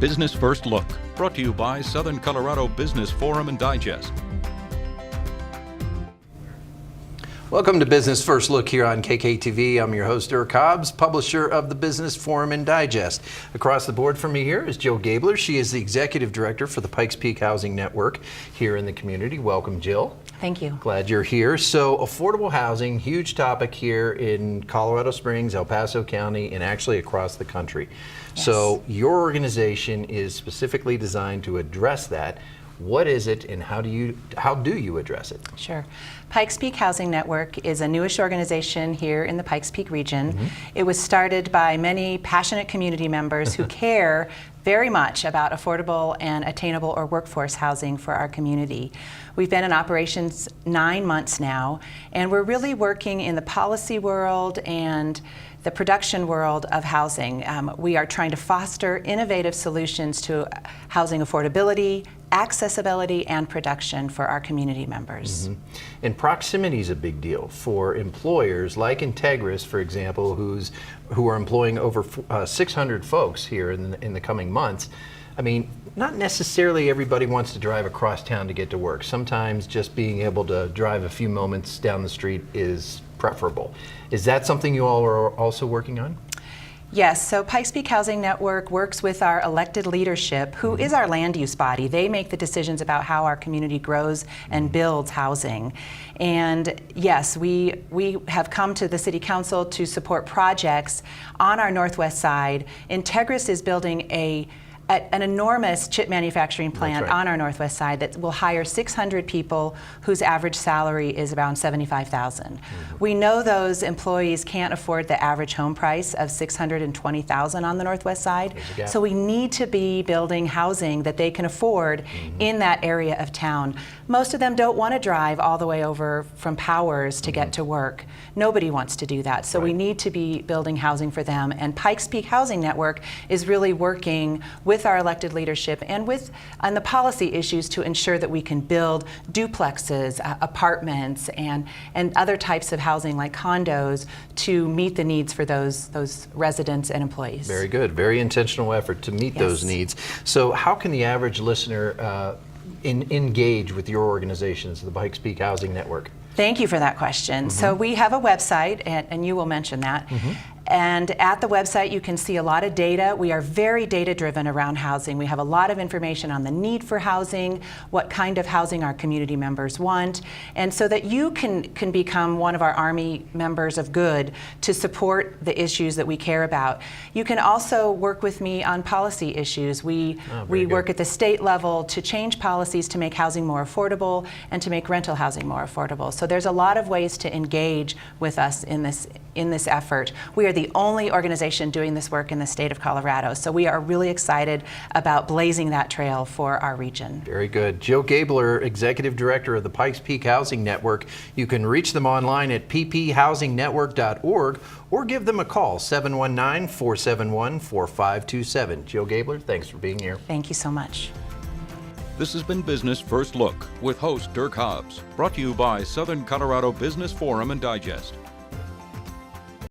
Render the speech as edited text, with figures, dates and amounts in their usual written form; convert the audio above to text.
Business First Look, brought to you by Southern Colorado Business Forum and Digest. Welcome to Business First Look here on KKTV. I'm your host, Dirk Hobbs, publisher of the Business Forum and Digest. Across the board from me here is Jill Gaebler. She is the executive director for the Pikes Peak Housing Network here in the community. Welcome, Jill. Thank you. Glad you're here. So, affordable housing, huge topic here in Colorado Springs, El Paso County, and actually across the country. Yes. So, your organization is specifically designed to address that. What is it, and how do you address it? Sure. Pikes Peak Housing Network is a newish organization here in the Pikes Peak region. Mm-hmm. It was started by many passionate community members who care very much about affordable and attainable or workforce housing for our community. We've been in operations 9 months now, and we're really working in the policy world and the production world of housing. We are trying to foster innovative solutions to housing affordability, accessibility, and production for our community members. Mm-hmm. And proximity is a big deal for employers like Integris, for example, who are employing over 600 folks here in the coming months. I mean, not necessarily everybody wants to drive across town to get to work. Sometimes just being able to drive a few moments down the street is preferable. Is that something you all are also working on? Yes, so Pikes Peak Housing Network works with our elected leadership, who is our land use body. They make the decisions about how our community grows and builds housing. And yes, we have come to the City Council to support projects on our northwest side. Integris is building an enormous chip manufacturing plant on our northwest side that will hire 600 people whose average salary is around $75,000. We know those employees can't afford the average home price of $620,000 on the northwest side, so we need to be building housing that they can afford in that area of town. Most of them don't want to drive all the way over from Powers to get to work. Nobody wants to do that, so we need to be building housing for them, and Pikes Peak Housing Network is really working with our elected leadership and on the policy issues to ensure that we can build duplexes, apartments, and other types of housing like condos to meet the needs for those residents and employees. Very good. Very intentional effort to meet those needs. So how can the average listener engage with your organizations, the Pikes Peak Housing Network? Thank you for that question. So we have a website, and you will mention that. And at the website, you can see a lot of data. We are very data-driven around housing. We have a lot of information on the need for housing, what kind of housing our community members want, and so that you can become one of our Army members of good to support the issues that we care about. You can also work with me on policy issues. We work at the state level to change policies to make housing more affordable and to make rental housing more affordable. So there's a lot of ways to engage with us in this effort. We are the only organization doing this work in the state of Colorado, so we are really excited about blazing that trail for our region. Very good. Jill Gaebler, Executive Director of the Pikes Peak Housing Network. You can reach them online at pphousingnetwork.org or give them a call, 719-471-4527. Jill Gaebler, thanks for being here. Thank you so much. This has been Business First Look with host Dirk Hobbs, brought to you by Southern Colorado Business Forum and Digest.